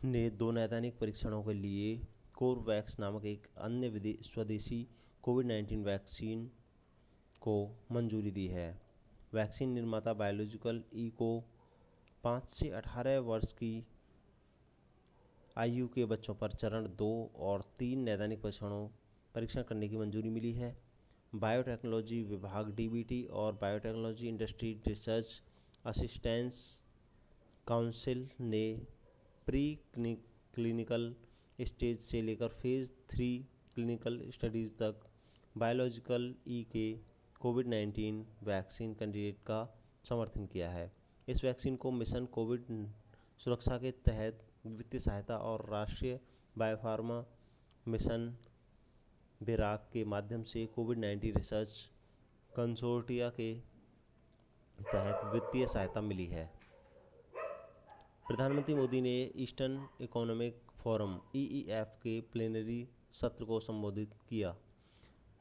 ने 2 नैदानिक परीक्षणों के लिए कोर्वैक्स नामक एक अन्य स्वदेशी कोविड-19 वैक्सीन को मंजूरी दी है। वैक्सीन निर्माता बायोलॉजिकल ई को 5 से 18 वर्ष की आयु के बच्चों पर चरण 2 और 3 नैदानिक परीक्षण करने की मंजूरी मिली है। बायोटेक्नोलॉजी विभाग DBT और biotechnology industry research assistance council ने प्री क्लिनिकल स्टेज से लेकर फेज़ 3 क्लिनिकल स्टडीज़ तक बायोलॉजिकल ई के कोविड-19 वैक्सीन कैंडिडेट का समर्थन किया है। इस वैक्सीन को मिशन कोविड सुरक्षा के तहत वित्तीय सहायता और राष्ट्रीय बायोफार्मा मिशन बेराक के माध्यम से कोविड-19 रिसर्च कंसोर्टिया के तहत वित्तीय सहायता मिली है। प्रधानमंत्री मोदी ने ईस्टर्न इकोनॉमिक फोरम EEF के प्लेनरी सत्र को संबोधित किया।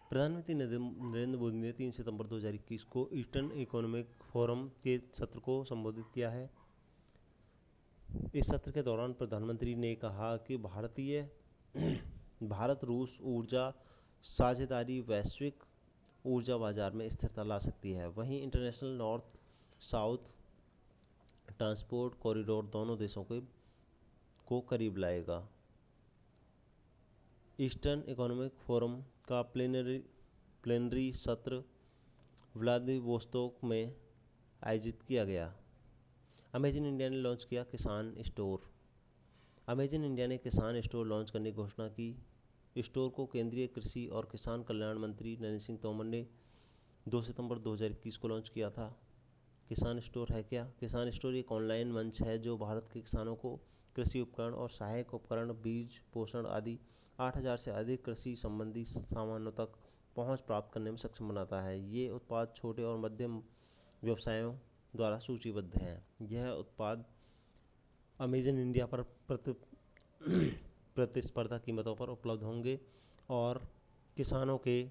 प्रधानमंत्री नरेंद्र मोदी ने 3 सितंबर 2021 को ईस्टर्न इकोनॉमिक फोरम के सत्र को संबोधित किया है। इस सत्र के दौरान प्रधानमंत्री ने कहा कि भारत रूस ऊर्जा साझेदारी वैश्विक ऊर्जा बाजार में स्थिरता ला सकती है। वहीं international north south transport corridor दोनों देशों को करीब लाएगा। ईस्टर्न इकोनॉमिक फोरम का प्लेनरी सत्र व्लादिवोस्तोक में आयोजित किया गया। अमेजन इंडिया ने लॉन्च किया किसान स्टोर। अमेजन इंडिया ने किसान स्टोर लॉन्च करने की घोषणा की। स्टोर को केंद्रीय कृषि और किसान कल्याण मंत्री नरेंद्र सिंह तोमर ने 2 सितंबर 2021 को लॉन्च किया था। किसान स्टोर है क्या? किसान स्टोर एक ऑनलाइन मंच है जो भारत के किसानों को कृषि उपकरण और सहायक उपकरण, बीज, पोषण आदि 8000 से अधिक कृषि संबंधी सामानों तक पहुंच प्राप्त करने में सक्षम बनाता है। ये उत्पाद छोटे और मध्यम व्यवसायों द्वारा सूचीबद्ध हैं। यह उत्पाद अमेजन इंडिया पर प्रतिस्पर्धा कीमतों पर उपलब्ध होंगे और किसानों के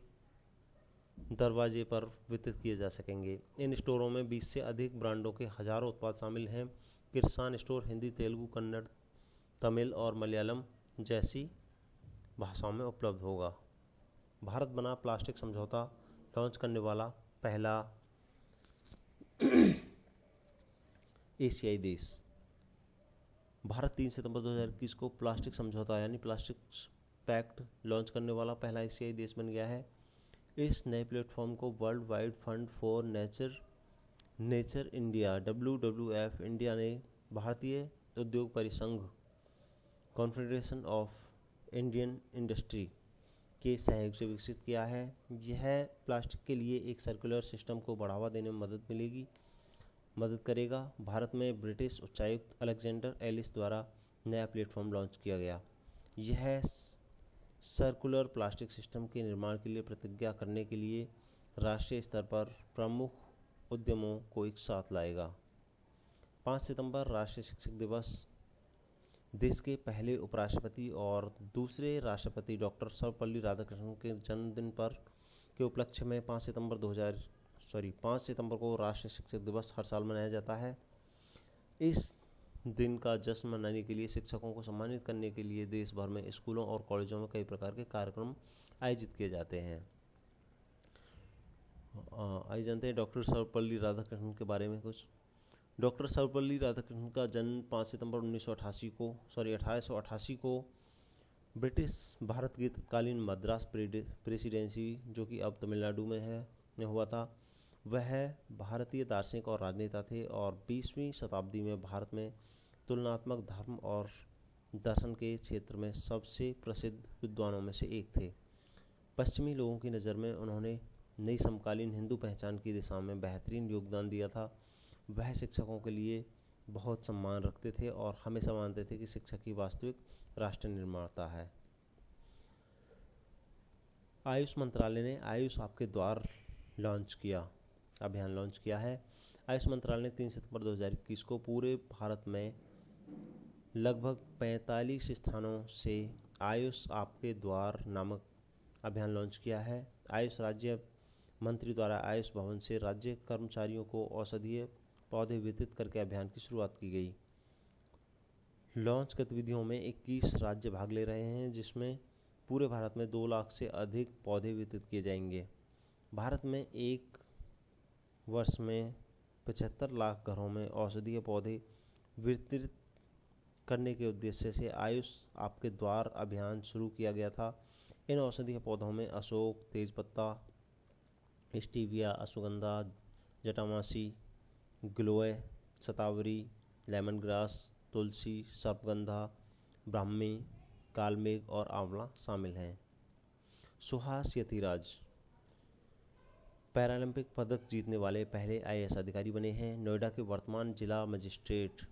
दरवाजे पर वितरित किए जा सकेंगे। इन स्टोरों में 20 से अधिक ब्रांडों के हजारों उत्पाद शामिल हैं। किसान स्टोर हिंदी, तेलुगु, कन्नड़, तमिल और मलयालम जैसी भाषाओं में उपलब्ध होगा। भारत बना प्लास्टिक समझौता लॉन्च करने वाला पहला एशियाई देश। भारत 3 सितंबर 2021 को प्लास्टिक समझौता यानी प्लास्टिक पैक्ट लॉन्च करने वाला पहला एशियाई देश बन गया है। इस नए प्लेटफॉर्म को world wide fund for nature India WWF India ने भारतीय उद्योग परिसंघ कॉन्फेडरेशन ऑफ इंडियन इंडस्ट्री के सहयोग से विकसित किया है। यह प्लास्टिक के लिए एक सर्कुलर सिस्टम को बढ़ावा देने में मदद करेगा। भारत में ब्रिटिश उच्चायुक्त अलेक्जेंडर एलिस द्वारा नया प्लेटफॉर्म लॉन्च किया गया। यह सर्कुलर प्लास्टिक सिस्टम के निर्माण के लिए प्रतिज्ञा करने के लिए राष्ट्रीय स्तर पर प्रमुख उद्यमों को एक साथ लाएगा। 5 सितंबर राष्ट्रीय शिक्षक दिवस। देश के पहले उपराष्ट्रपति और दूसरे राष्ट्रपति डॉक्टर सर्वपल्ली राधाकृष्णन के जन्मदिन के उपलक्ष्य में 5 सितंबर को राष्ट्रीय शिक्षक दिवस हर साल मनाया जाता है। इस दिन का जश्न मनाने के लिए शिक्षकों को सम्मानित करने के लिए देश भर में स्कूलों और कॉलेजों में कई प्रकार के कार्यक्रम आयोजित किए जाते हैं। आइए जानते हैं डॉक्टर सर्वपल्ली राधाकृष्णन के बारे में कुछ। डॉक्टर सर्वपल्ली राधाकृष्णन का जन्म 5 सितंबर 1888 को ब्रिटिश भारत की तत्कालीन मद्रास प्रेसिडेंसी, जो कि अब तमिलनाडु में है, में हुआ था। वह भारतीय दार्शनिक और राजनेता थे और 20वीं शताब्दी में भारत में तुलनात्मक धर्म और दर्शन के क्षेत्र में सबसे प्रसिद्ध विद्वानों में से एक थे। पश्चिमी लोगों की नज़र में उन्होंने नई समकालीन हिंदू पहचान की दिशा में बेहतरीन योगदान दिया था। वह शिक्षकों के लिए बहुत सम्मान रखते थे और हमेशा मानते थे कि शिक्षक ही वास्तविक राष्ट्र निर्माता है। आयुष मंत्रालय ने आयुष आपके द्वार अभियान लॉन्च किया है। आयुष मंत्रालय ने 3 सितंबर 2021 को पूरे भारत में लगभग 45 स्थानों से आयुष आपके द्वार नामक अभियान लॉन्च किया है। आयुष राज्य मंत्री द्वारा आयुष भवन से राज्य कर्मचारियों को औषधीय पौधे वितरित करके अभियान की शुरुआत की गई। लॉन्च गतिविधियों में 21 राज्य भाग ले रहे हैं, जिसमें पूरे भारत में 2 लाख से अधिक पौधे वितरित किए जाएंगे। भारत में एक वर्ष में 75 लाख घरों में औषधीय पौधे वितरित करने के उद्देश्य से आयुष आपके द्वार अभियान शुरू किया गया था। इन औषधीय पौधों में अशोक, तेजपत्ता, स्टीविया, अश्वगंधा, जटामासी, गिलोय, शतावरी, लेमन ग्रास, तुलसी, सर्पगंधा, ब्राह्मी, कालमेघ और आंवला शामिल हैं। सुहास यतिराज पैरालंपिक पदक जीतने वाले पहले आईएएस अधिकारी बने हैं। नोएडा के वर्तमान जिला मजिस्ट्रेट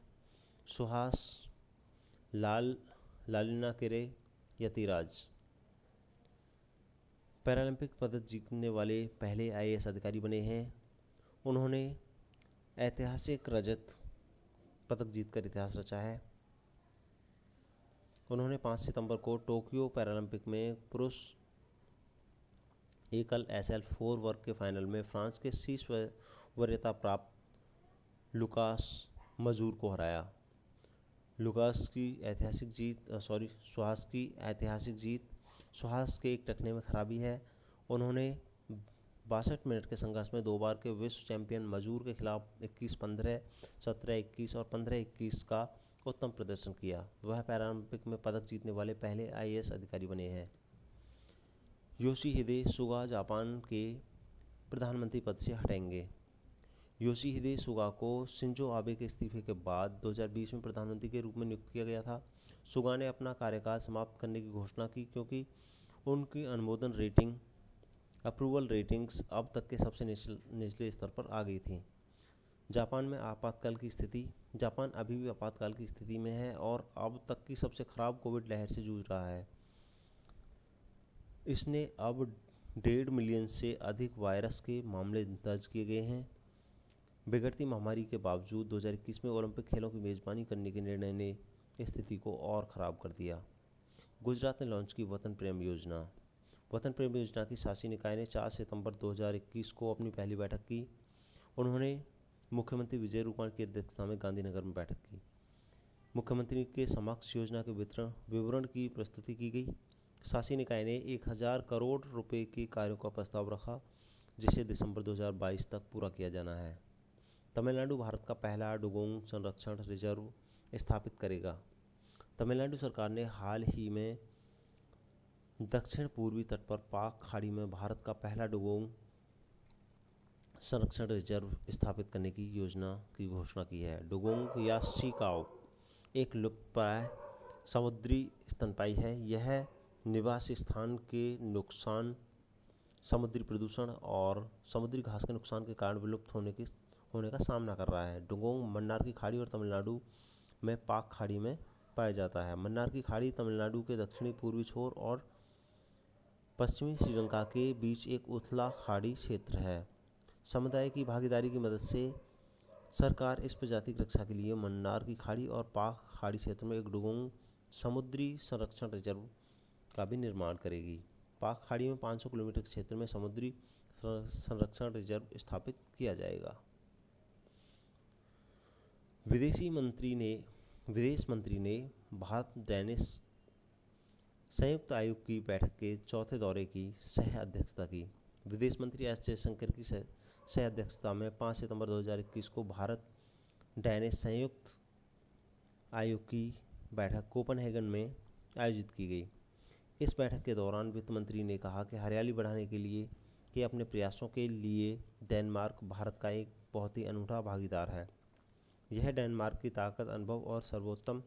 सुहास लालिनाकेरे यतिराज पैरालंपिक पदक जीतने वाले पहले आईएएस अधिकारी बने हैं। उन्होंने ऐतिहासिक रजत पदक जीतकर इतिहास रचा है। उन्होंने 5 सितंबर को टोक्यो पैरालंपिक में पुरुष एकल SL4 वर्ग के फाइनल में फ्रांस के शीर्ष वरीयता प्राप्त लुकास मजूर को हराया। सुहास की ऐतिहासिक जीत। सुहास के एक टखने में खराबी है। उन्होंने 62 मिनट के संघर्ष में 2 बार के विश्व चैंपियन मजूर के खिलाफ 21-15, 17-21 और 15-21 का उत्तम प्रदर्शन किया। वह पैरालंपिक में पदक जीतने वाले पहले आईएएस अधिकारी बने हैं। योशिहिदे सुगा जापान के प्रधानमंत्री पद से हटेंगे। योशिहिदे सुगा को शिंजो आबे के इस्तीफे के बाद 2020 में प्रधानमंत्री के रूप में नियुक्त किया गया था। सुगा ने अपना कार्यकाल समाप्त करने की घोषणा की क्योंकि उनकी अप्रूवल रेटिंग्स अब तक के सबसे निचले स्तर पर आ गई थी। जापान अभी भी आपातकाल की स्थिति में है और अब तक की सबसे खराब कोविड लहर से जूझ रहा है। इसने अब 1.5 मिलियन से अधिक वायरस के मामले दर्ज किए गए हैं। बिगड़ती महामारी के बावजूद 2021 में ओलंपिक खेलों की मेज़बानी करने के निर्णय ने स्थिति को और ख़राब कर दिया। गुजरात ने लॉन्च की वतन प्रेम योजना। वतन प्रेम योजना की शासी निकाय ने 4 सितंबर 2021 को अपनी पहली बैठक की। उन्होंने मुख्यमंत्री विजय रूपाणी की अध्यक्षता में गांधीनगर में बैठक की। मुख्यमंत्री के समक्ष योजना के विवरण की प्रस्तुति की गई। शासी निकाय ने 1000 करोड़ रुपए के कार्यों का प्रस्ताव रखा, जिसे दिसंबर 2022 तक पूरा किया जाना है। तमिलनाडु भारत का पहला डुगोंग संरक्षण रिजर्व स्थापित करेगा। तमिलनाडु सरकार ने हाल ही में दक्षिण पूर्वी तट पर पाक खाड़ी में भारत का पहला डुगोंग संरक्षण रिजर्व स्थापित करने की योजना की घोषणा की है। डुगोंग या शिकाओ एक लुप्तप्राय समुद्री स्तनपायी है। यह निवास स्थान के नुकसान, समुद्री प्रदूषण और समुद्री घास के नुकसान के कारण विलुप्त होने का सामना कर रहा है। डुगोंग मन्नार की खाड़ी और तमिलनाडु में पाक खाड़ी में पाया जाता है। मन्नार की खाड़ी तमिलनाडु के दक्षिणी पूर्वी छोर और पश्चिमी श्रीलंका के बीच एक उथला खाड़ी क्षेत्र है। समुदाय की भागीदारी की मदद से सरकार इस प्रजाति की रक्षा के लिए मन्नार की खाड़ी और पाक खाड़ी क्षेत्र में एक डुगोंग समुद्री संरक्षण रिजर्व का भी निर्माण करेगी। पाक खाड़ी में 500 किलोमीटर के क्षेत्र में समुद्री संरक्षण रिजर्व स्थापित किया जाएगा। विदेश मंत्री ने भारत डेनिश संयुक्त आयोग की बैठक के चौथे दौरे की सह अध्यक्षता की। विदेश मंत्री एस जयशंकर की सह अध्यक्षता में 5 सितंबर 2021 को भारत डैनिश संयुक्त आयोग की बैठक कोपेनहेगन में आयोजित की गई। इस बैठक के दौरान वित्त मंत्री ने कहा कि हरियाली बढ़ाने के लिए के अपने प्रयासों के लिए डेनमार्क भारत का एक बहुत ही अनूठा भागीदार है। यह डेनमार्क की ताकत, अनुभव और सर्वोत्तम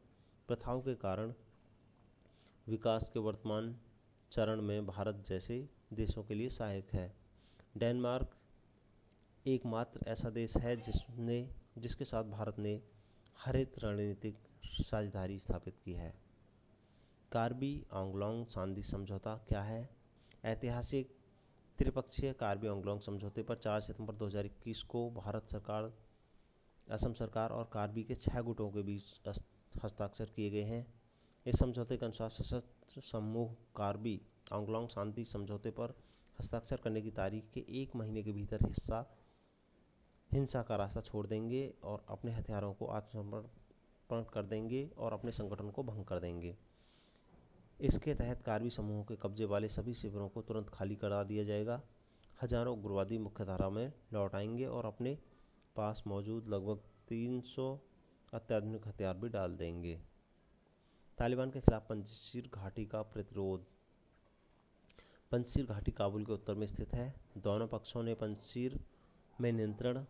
प्रथाओं के कारण विकास के वर्तमान चरण में भारत जैसे देशों के लिए सहायक है। डेनमार्क एकमात्र ऐसा देश है जिसके साथ भारत ने हरित रणनीतिक साझेदारी स्थापित की है। कार्बी आंगलोंग सांधि समझौता क्या है? ऐतिहासिक त्रिपक्षीय कार्बी आंगलोंग समझौते पर 4 सितंबर 2021 को भारत सरकार, असम सरकार और कार्बी के 6 गुटों के बीच हस्ताक्षर किए गए हैं। इस समझौते के अनुसार सशस्त्र समूह कार्बी आंगलोंग शांति समझौते पर हस्ताक्षर करने की तारीख के 1 महीने के भीतर हिंसा का रास्ता छोड़ देंगे और अपने हथियारों को आत्मसमर्पण कर देंगे और अपने संगठन को भंग कर देंगे। इसके तहत कार्बी समूहों के कब्जे वाले सभी शिविरों को तुरंत खाली करा दिया जाएगा। हजारों उग्रवादी मुख्यधारा में लौट आएंगे और अपने पास मौजूद लगभग 300 अत्याधुनिक हथियार भी डाल देंगे। तालिबान के खिलाफ पंजशीर घाटी का प्रतिरोध। पंजशीर घाटी काबुल के उत्तर में स्थित है। दोनों पक्षों ने पंजशीर में नियंत्रण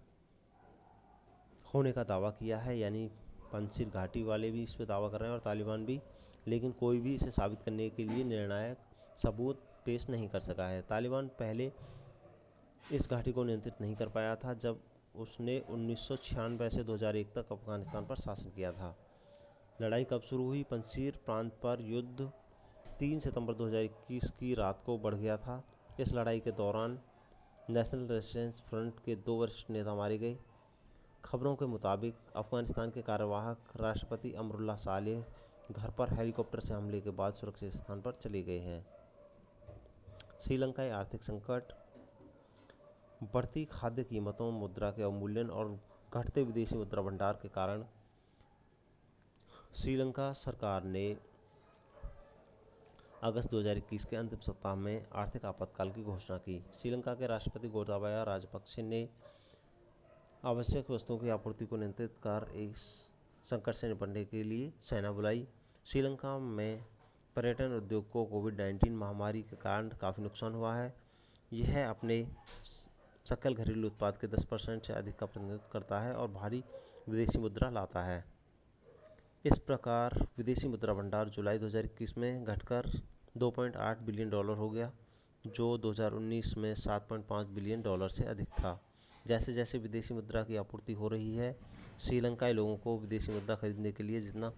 होने का दावा किया है, यानी पंजशीर घाटी वाले भी इस पर दावा कर रहे हैं और तालिबान भी, लेकिन कोई भी इसे साबित करने के लिए निर्णायक सबूत पेश नहीं कर सका है। तालिबान पहले इस घाटी को नियंत्रित नहीं कर पाया था जब उसने 1996 से 2001 तक अफगानिस्तान पर शासन किया था। लड़ाई कब शुरू हुई? पंजशीर प्रांत पर युद्ध 3 सितंबर 2021 की रात को बढ़ गया था। इस लड़ाई के दौरान नेशनल रेजिस्टेंस फ्रंट के 2 वरिष्ठ नेता मारे गए। खबरों के मुताबिक अफगानिस्तान के कार्यवाहक राष्ट्रपति अमरुल्लाह सालेह घर पर हेलीकॉप्टर से हमले के बाद सुरक्षित स्थान पर चले गए हैं। श्रीलंकाई आर्थिक संकट। बढ़ती खाद्य कीमतों, मुद्रा के अवमूल्यन और घटते विदेशी मुद्रा भंडार के कारण श्रीलंका सरकार ने अगस्त 2021 के अंतिम सप्ताह में आर्थिक आपातकाल की घोषणा की। श्रीलंका के राष्ट्रपति गोटाबाया राजपक्षे ने आवश्यक वस्तुओं की आपूर्ति को नियंत्रित कर इस संकट से निपटने के लिए सेना बुलाई। श्रीलंका में पर्यटन उद्योग को कोविड-19 महामारी के कारण काफ़ी नुकसान हुआ है। यह अपने सकल घरेलू उत्पाद के 10% से अधिक का प्रतिनिधित्व करता है और भारी विदेशी मुद्रा लाता है। इस प्रकार विदेशी मुद्रा भंडार जुलाई 2021 में घटकर $2.8 बिलियन हो गया, जो 2019 में $7.5 बिलियन से अधिक था। जैसे जैसे विदेशी मुद्रा की आपूर्ति हो रही है, श्रीलंकाई लोगों को विदेशी मुद्रा खरीदने के लिए जितना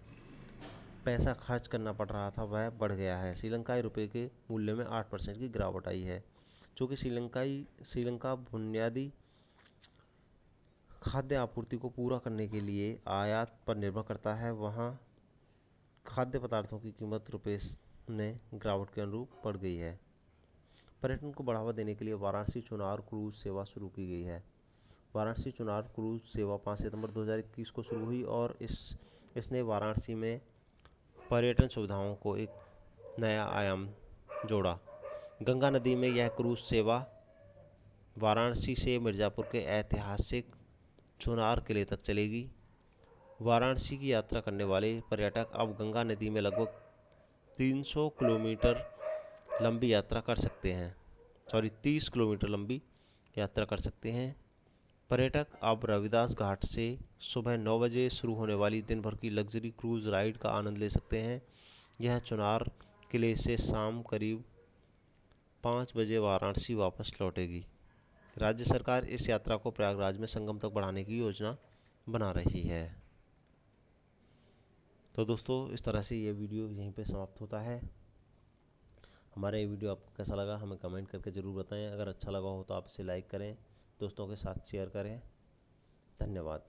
पैसा खर्च करना पड़ रहा था वह बढ़ गया है। श्रीलंकाई रुपये के मूल्य में 8% की गिरावट आई है। चूँकि श्रीलंका बुनियादी खाद्य आपूर्ति को पूरा करने के लिए आयात पर निर्भर करता है, वहाँ खाद्य पदार्थों की कीमत रुपये ने गिरावट के अनुरूप बढ़ गई है। पर्यटन को बढ़ावा देने के लिए वाराणसी चुनार क्रूज सेवा शुरू की गई है। वाराणसी चुनार क्रूज सेवा 5 सितंबर 2021 को शुरू हुई और इसने वाराणसी में पर्यटन सुविधाओं को एक नया आयाम जोड़ा। गंगा नदी में यह क्रूज सेवा वाराणसी से मिर्ज़ापुर के ऐतिहासिक चुनार किले तक चलेगी। वाराणसी की यात्रा करने वाले पर्यटक अब गंगा नदी में लगभग 300 किलोमीटर लंबी यात्रा कर सकते हैं 30 किलोमीटर लंबी यात्रा कर सकते हैं। पर्यटक अब रविदास घाट से सुबह 9 बजे शुरू होने वाली दिन भर की लग्जरी क्रूज राइड का आनंद ले सकते हैं। यह चुनार किले से शाम करीब 5 बजे वाराणसी वापस लौटेगी। राज्य सरकार इस यात्रा को प्रयागराज में संगम तक बढ़ाने की योजना बना रही है। तो दोस्तों, इस तरह से ये वीडियो यहीं पे समाप्त होता है। हमारा ये वीडियो आपको कैसा लगा हमें कमेंट करके ज़रूर बताएं। अगर अच्छा लगा हो तो आप इसे लाइक करें, दोस्तों के साथ शेयर करें। धन्यवाद।